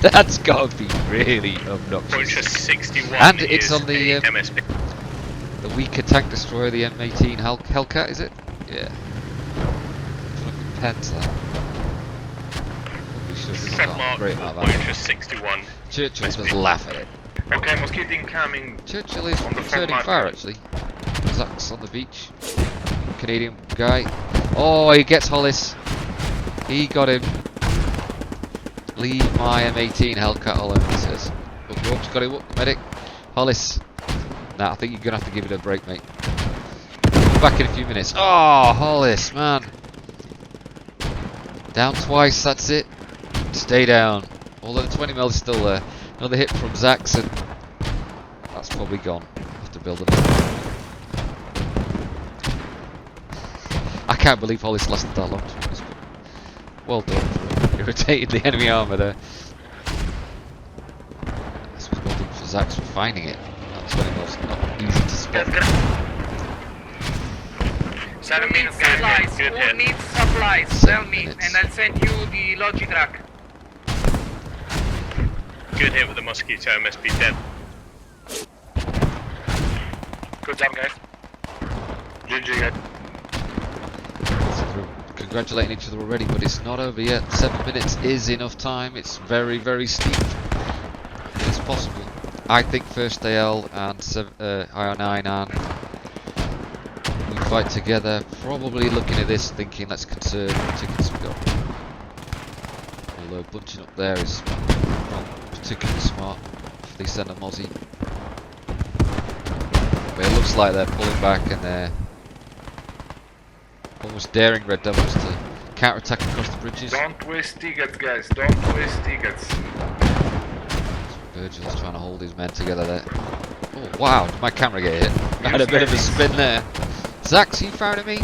S1: That's got to be really obnoxious.
S2: Pointer 61
S1: And it's
S2: is
S1: on the,
S2: a MSP.
S1: The weaker tank destroyer, the M18 Hellcat, is it? Yeah. Fucking pens that. Probably should have
S2: Front
S1: got
S2: mark
S1: great
S2: for
S1: amount of ammo.
S2: Pointer 61.
S1: Churchill does laugh at it.
S8: Okay, mosquito incoming.
S1: Churchill is
S8: On the front
S1: returning
S8: mark.
S1: fire actually. Zach's on the beach. Canadian guy. Oh, he gets Hollis. He got him. Leave my M18 Hellcat alone, he says. Up, Rope's got him up, medic. Hollis. Nah, I think you're going to have to give it a break, mate. Come back in a few minutes. Oh, Hollis, man. Down twice, that's it. Stay down. Although the 20 mil is still there. Another hit from Zax and that's probably gone. Have to build it up. I can't believe Hollis lasted that long. Well done for irritating the enemy armour there. This was well done for Zax for finding it. It's not easy to spot.
S3: 7 minutes,
S2: Good
S3: guys.
S2: hit, good
S3: Who
S2: hit.
S3: needs supplies?
S1: 7
S3: Tell me,
S1: minutes.
S3: and I'll send you the Logi truck.
S2: Good hit with the Mosquito, must be dead.
S3: Good job, guys.
S8: GG, guys.
S1: So we're congratulating each other already, but it's not over yet. 7 minutes is enough time. It's very, very steep. It's possible. I think First AL and IO9 and we fight together. Probably looking at this, thinking let's conserve the tickets we got. Although bunching up there is not particularly smart if they send a Mozzie. But it looks like they're pulling back and they're almost daring Red Devils to counter-attack across the bridges.
S8: Don't waste tickets, guys. Don't waste tickets.
S1: Virgil's trying to hold his men together there. Oh wow, did my camera get hit? I had a bit of a spin there. Zax, you firing at me?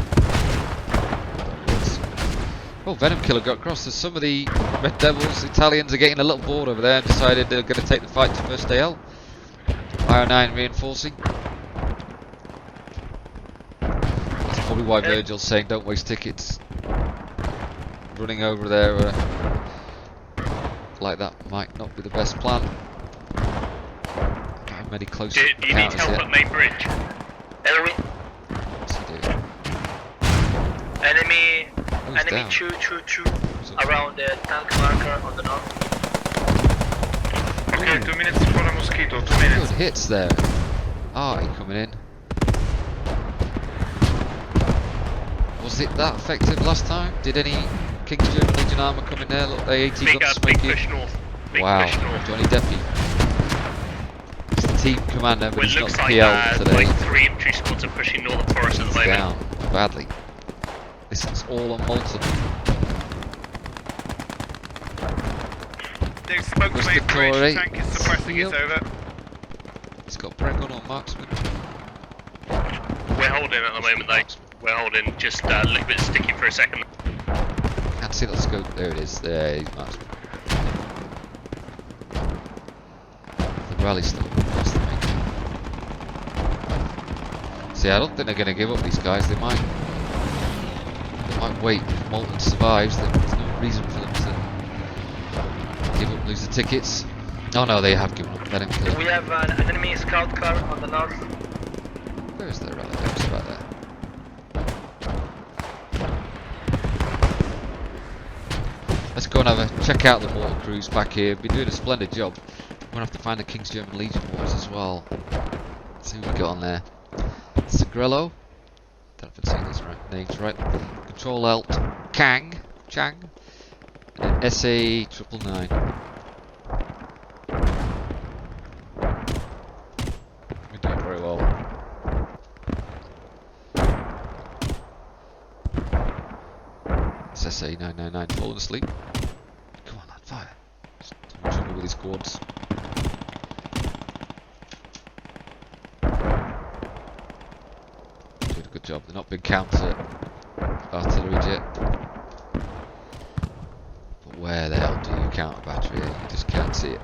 S1: Oh, Venom Killer got across. So some of the Red Devils, Italians, are getting a little bored over there and decided they're going to take the fight to First AL. IO9 reinforcing. That's probably why Virgil's saying don't waste tickets. Running over there like that might not be the best plan. Don't have many close
S2: Do you need
S1: encounters
S2: help
S1: yet.
S2: at main bridge?
S4: Enemy,
S1: What's he doing?
S4: enemy,
S1: Oh, he's
S4: enemy
S1: down.
S4: 222
S1: What's up?
S4: around the tank marker on the north.
S8: Okay,
S1: Ooh.
S8: 2 minutes for a Mosquito. 2 minutes.
S1: Good hits there. Artie coming in. Was it that effective last time? Did any King's German Legion armour come in there? Look, the AT
S2: Big,
S1: guns
S2: big
S1: smoking.
S2: push north. Big
S1: Wow,
S2: push north.
S1: Johnny Deppy. He's the team commander, but
S2: Well, it
S1: he's not
S2: looks
S1: the
S2: like,
S1: PL today.
S2: like 3 infantry squads are pushing Northern Forest at the
S1: He's
S2: moment.
S1: down badly. This is all on Molten.
S5: They've smoked the
S1: Where's
S5: main
S1: the
S5: bridge.
S1: Tory?
S5: Tank is suppressing it,
S1: Yep.
S5: over.
S1: He's got Bregon or Marksman.
S2: We're holding at the moment, though. We're holding, just a little bit sticky for a second.
S1: Can't see that scope. There it is. There he's Marksman. The rally's still across the main. See, I don't think they're going to give up these guys. They might wait. If Molten survives, then there's no reason for them to give up, lose the tickets. Oh no, they have given up. Let him kill
S4: We
S1: him.
S4: have an enemy scout car on the north.
S1: Where is their rally? It's right there. Let's go and have a check out the mortar crews back here. Been doing a splendid job. We're gonna have to find the King's German Legion mortars as well. Let's see what we got on there. Sigrello. Don't know if I'm saying these names right. Control Alt Chang, and SA 999. We're doing very well. It's SA 999 falling asleep. Come on, lad, fire. Just trouble with his quads. Doing a good job. They're not big counter artillery jet. But where the hell do you counter battery it? You just can't see it.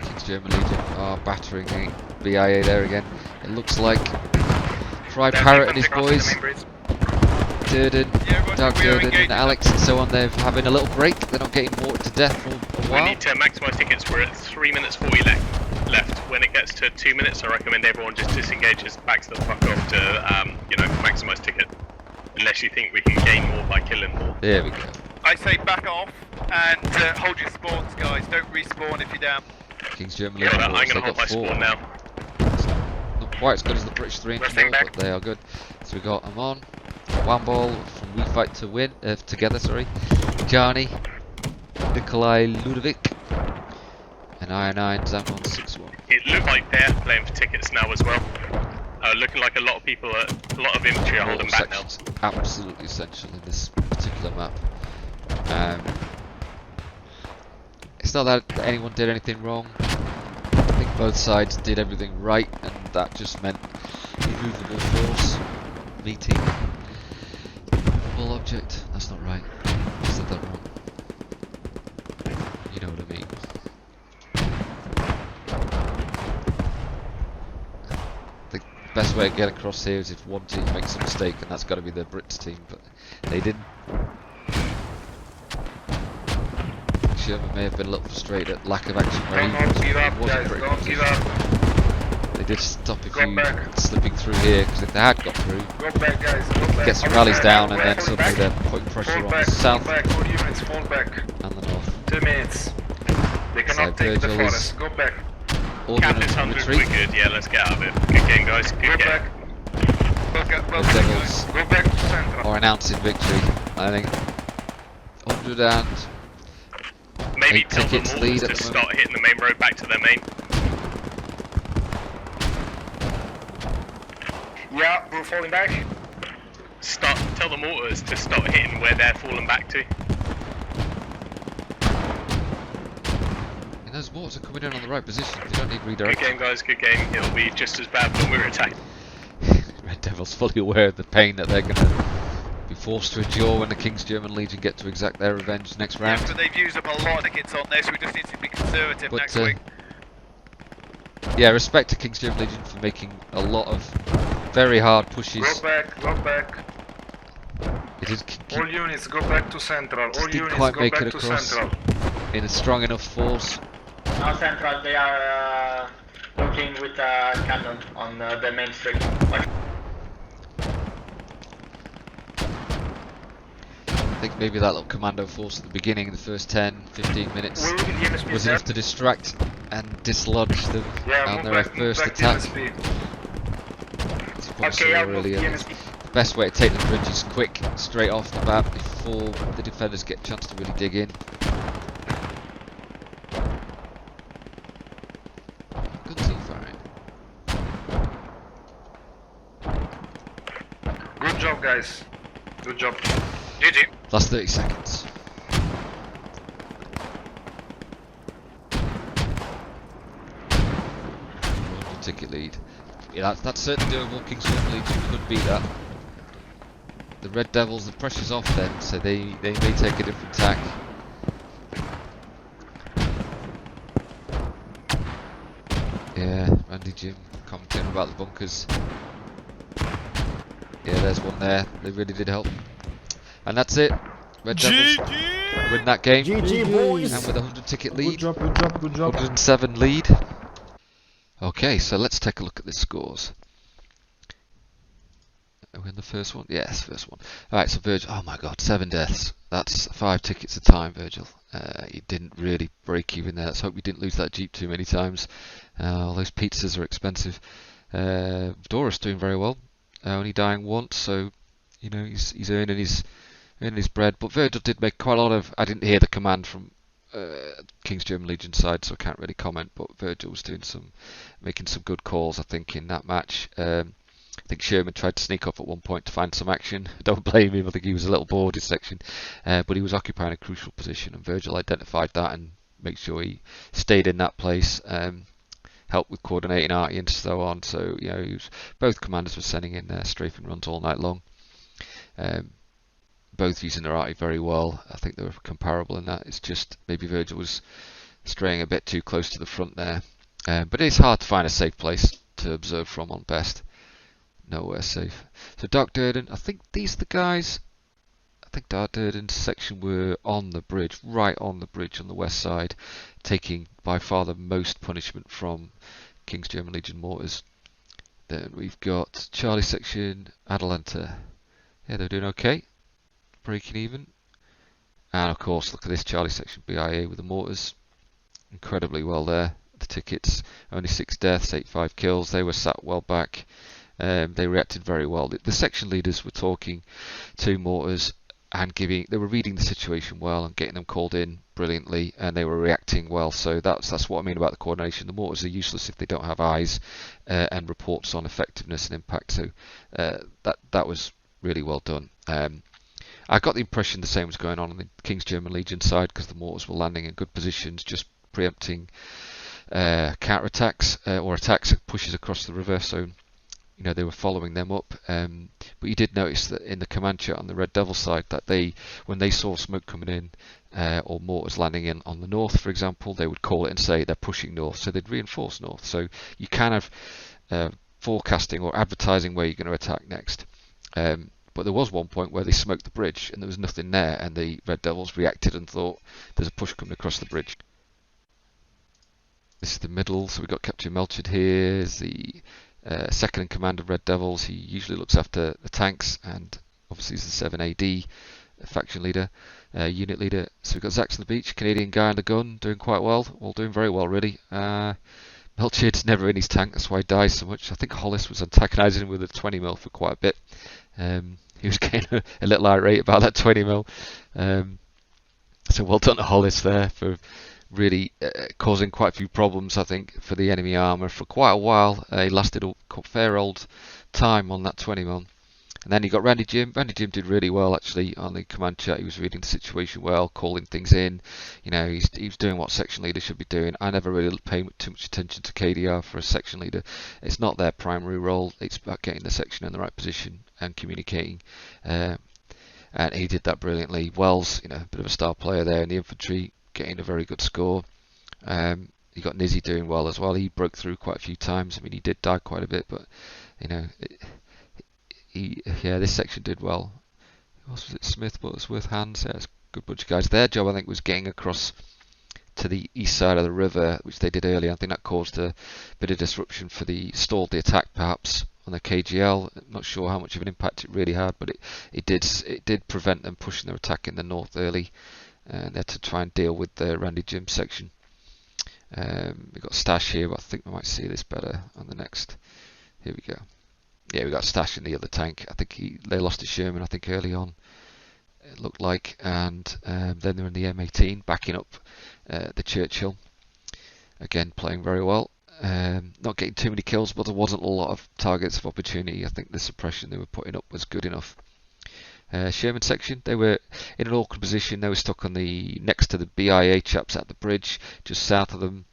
S1: King's German Legion are battering the BIA there again. It looks like Fry Parrot and his boys, Durden, Doug Durden and Alex and so on, they're having a little break. They're not getting mortared to death for a
S2: We
S1: while.
S2: need to maximise tickets. We're at 3 minutes 40 left. When it gets to 2 minutes, I recommend everyone just disengages, backs the fuck off to, maximise ticket. Unless you think we can gain more by killing more.
S1: There we go.
S5: I say back off and hold your spawns, guys. Don't respawn if you're down.
S1: King's German
S2: Yeah,
S1: Legion
S2: I'm
S1: mortars,
S2: going to
S1: they
S2: hold
S1: got
S2: my
S1: 4.
S2: spawn now.
S1: Not quite as good as the British 3-inch
S3: Resting
S1: walls,
S3: back.
S1: but they are good. So we got Amon, Wamball from We Fight to Win, together, sorry, Johnny, Nikolai Ludovic, and IO9 Zamon 6-1.
S2: It looks like they're playing for tickets now as well. Looking like a lot of people, a lot of infantry are holding back now.
S1: Sections absolutely essential in this particular map. It's not that anyone did anything wrong. I think both sides did everything right, and that just meant immovable force meeting immovable object. That's not right. I said that wrong. You know what I mean. The best way to get across here is if one team makes a mistake, and that's got to be the Brits team, but they didn't. Sherman may have been a little frustrated at lack of action where he
S8: Don't give up,
S1: wasn't
S8: guys.
S1: pretty
S8: Don't give up.
S1: They did stop a
S8: Go
S1: few
S8: back.
S1: slipping through here, because if they had got through,
S8: Go back, guys. Go back.
S1: get some rallies down, and then suddenly they're putting pressure
S8: Fall
S1: on
S8: back.
S1: the south
S8: Fall back. 4 units. Fall back.
S1: and the north.
S8: 2 minutes. They cannot take the
S1: Virgil is
S8: forest. Go back.
S1: ordering
S2: Cap is
S1: a
S2: 100, we're
S1: retreat.
S2: good. Yeah, let's get out of it. Good game, guys.
S8: Go
S2: Good game.
S8: back.
S1: The Devils
S8: Go back to central.
S1: are announcing victory, I think. 100 and
S2: Maybe
S1: 8
S2: tell the
S1: tickets lead
S2: Mortars
S1: at
S2: to
S1: the moment.
S2: start hitting the main road back to their main.
S8: Yeah, we're falling back.
S2: Tell the Mortars to start hitting where they're falling back to.
S1: And those mortars are coming in on the right position. They don't need
S2: Good
S1: redirection.
S2: game, guys. Good game. It'll be just as bad when we're attacking.
S1: Red Devil's fully aware of the pain that they're going to be forced to endure when the King's German Legion get to exact their revenge next round.
S5: Yeah, but they've used up a lot of tickets on this. We just need to be conservative
S1: But,
S5: next week.
S1: Yeah, respect to King's German Legion for making a lot of very hard pushes.
S8: Go back. Go back.
S1: It did
S8: All units go back to central. All
S1: didn't
S8: units
S1: quite
S8: go
S1: make
S8: back
S1: it
S8: to
S1: across.
S8: central.
S1: in a strong enough force.
S9: Now central, they are looking with a cannon on the main street.
S1: I think maybe that little commando force at the beginning, in the first 10-15 minutes,
S8: We're looking at the MSP
S1: was
S8: there.
S1: enough to distract and dislodge them
S8: Yeah,
S1: on
S8: move
S1: their
S8: back,
S1: first
S8: move back to
S1: attack.
S8: MSP.
S1: As you probably
S8: Okay,
S1: saw
S8: I'll move
S1: earlier,
S8: the
S1: it's
S8: MSP.
S1: the best way to take the bridge is quick, straight off the bat, before the defenders get a chance to really dig in. Good team firing.
S8: Good job, guys. Good job.
S3: GG.
S1: Last 30 seconds. Ticket lead. Yeah, that's certainly doable. King's German Legion could beat that. The Red Devils, the pressure's off them, so they may take a different tack. Yeah, Randy Jim commenting about the bunkers. Yeah, there's one there. They really did help. And that's it. Red Devils win that game.
S10: GG boys!
S1: And with a 100 ticket lead.
S10: Good job, good job, good job.
S1: 107 lead. Okay, so let's take a look at the scores. Are we in the first one? Yes, first one. Alright, so Virgil, oh my god, 7 deaths. That's 5 tickets a time, Virgil. You didn't really break even there. Let's hope you didn't lose that Jeep too many times. All those pizzas are expensive. Doris doing very well. Only dying once, so you know he's earning his bread. But Virgil did make quite a lot of. I didn't hear the command from King's German Legion side, so I can't really comment. But Virgil was making some good calls, I think, in that match. I think Sherman tried to sneak off at one point to find some action. Don't blame him. I think he was a little bored his section, but he was occupying a crucial position, and Virgil identified that and made sure he stayed in that place. Helped with coordinating arty and so on. So you know, both commanders were sending in their strafing runs all night long. Both using their arty very well. I think they were comparable in that. It's just maybe Virgil was straying a bit too close to the front there. But it's hard to find a safe place to observe from on best. Nowhere safe. So Dark Durden, I think these are the guys. I think Dark Durden's section were on the bridge, right on the bridge on the west side, taking by far the most punishment from King's German Legion mortars. Then we've got Charlie section, Atalanta. Yeah, they're doing okay. Breaking even. And of course, look at this Charlie section BIA with the mortars. Incredibly well there. The tickets, only 6 deaths, 85 kills. They were sat well back. They reacted very well. The section leaders were talking to mortars and they were reading the situation well and getting them called in brilliantly, and they were reacting well. So that's what I mean about the coordination. The mortars are useless if they don't have eyes and reports on effectiveness and impact. So that was really well done. I got the impression the same was going on the King's German Legion side, because the mortars were landing in good positions, just preempting counter attacks or attacks that pushes across the river. So they were following them up. But you did notice that in the command chat on the Red Devil side, that when they saw smoke coming in or mortars landing in on the north, for example, they would call it and say they're pushing north, so they'd reinforce north. So you kind of forecasting or advertising where you're going to attack next. But there was one point where they smoked the bridge and there was nothing there, and the Red Devils reacted and thought there's a push coming across the bridge. This is the middle, so we've got Captain Melchard here. Is the second in command of Red Devils. He usually looks after the tanks, and obviously he's the 7 AD faction leader, unit leader. So we've got Zax on the beach, Canadian guy on the gun, doing quite well, all doing very well really. Melchard's never in his tank, that's why he dies so much. I think Hollis was antagonising him with a 20mm for quite a bit. He was getting a little irate about that 20mm. So well done to Hollis there for really causing quite a few problems, I think, for the enemy armour for quite a while. He lasted a fair old time on that 20mm. And then you got Randy Jim. Randy Jim did really well actually on the command chat. He was reading the situation well, calling things in. He was doing what section leader should be doing. I never really paid too much attention to KDR for a section leader. It's not their primary role. It's about getting the section in the right position and communicating. And he did that brilliantly. Wells, a bit of a star player there in the infantry, getting a very good score. You got Nizzy doing well as well. He broke through quite a few times. I mean, he did die quite a bit, but this section did well. Who else was it? Smith, Buttersworth, Hands. Yeah, it's a good bunch of guys. Their job, I think, was getting across to the east side of the river, which they did earlier. I think that caused a bit of disruption stalled the attack perhaps on the KGL. I'm not sure how much of an impact it really had, but it did prevent them pushing their attack in the north early. And they had to try and deal with the Randy Jim section. We've got Stash here, but I think we might see this better on the next. Here we go. Yeah, we got Stash in the other tank. I think they lost to Sherman, I think, early on, it looked like. And then they're in the M18, backing up the Churchill. Again, playing very well. Not getting too many kills, but there wasn't a lot of targets of opportunity. I think the suppression they were putting up was good enough. Sherman section, they were in an awkward position. They were stuck on next to the BIA chaps at the bridge, just south of them.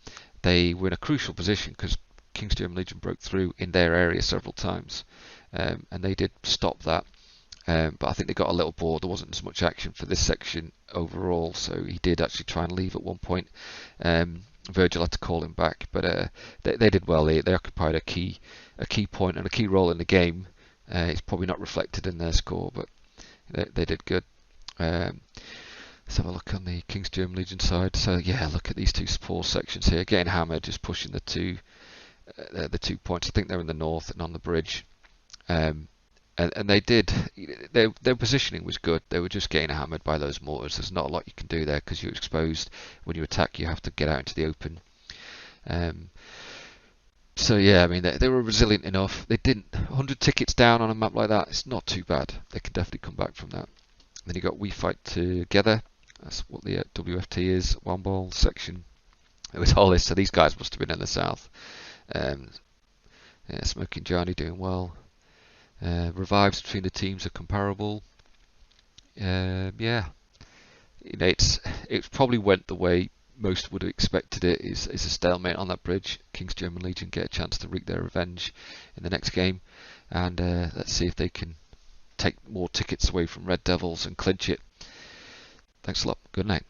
S1: They were in a crucial position because King's German Legion broke through in their area several times, and they did stop that. But I think they got a little bored. There wasn't as much action for this section overall, so he did actually try and leave at one point. Virgil had to call him back, but they did well. They occupied a key point and a key role in the game. It's probably not reflected in their score, but they did good. Let's have a look on the King's German Legion side. So yeah, look at these two support sections here. Getting hammered, just pushing the 2 points. I think they're in the north and on the bridge. And their positioning was good. They were just getting hammered by those mortars. There's not a lot you can do there because you're exposed. When you attack, you have to get out into the open. So yeah, I mean, they were resilient enough. They didn't 100 tickets down on a map like that. It's not too bad. They can definitely come back from that. Then you got We Fight Together. That's what the WFT is. One ball section. It was Hollis, so these guys must have been in the south. Yeah, Smoking Johnny doing well. Revives between the teams are comparable. Yeah, it's probably went the way most would have expected it. Is a stalemate on that bridge. King's German Legion get a chance to wreak their revenge in the next game, and let's see if they can take more tickets away from Red Devils and clinch it. Thanks a lot. Good night.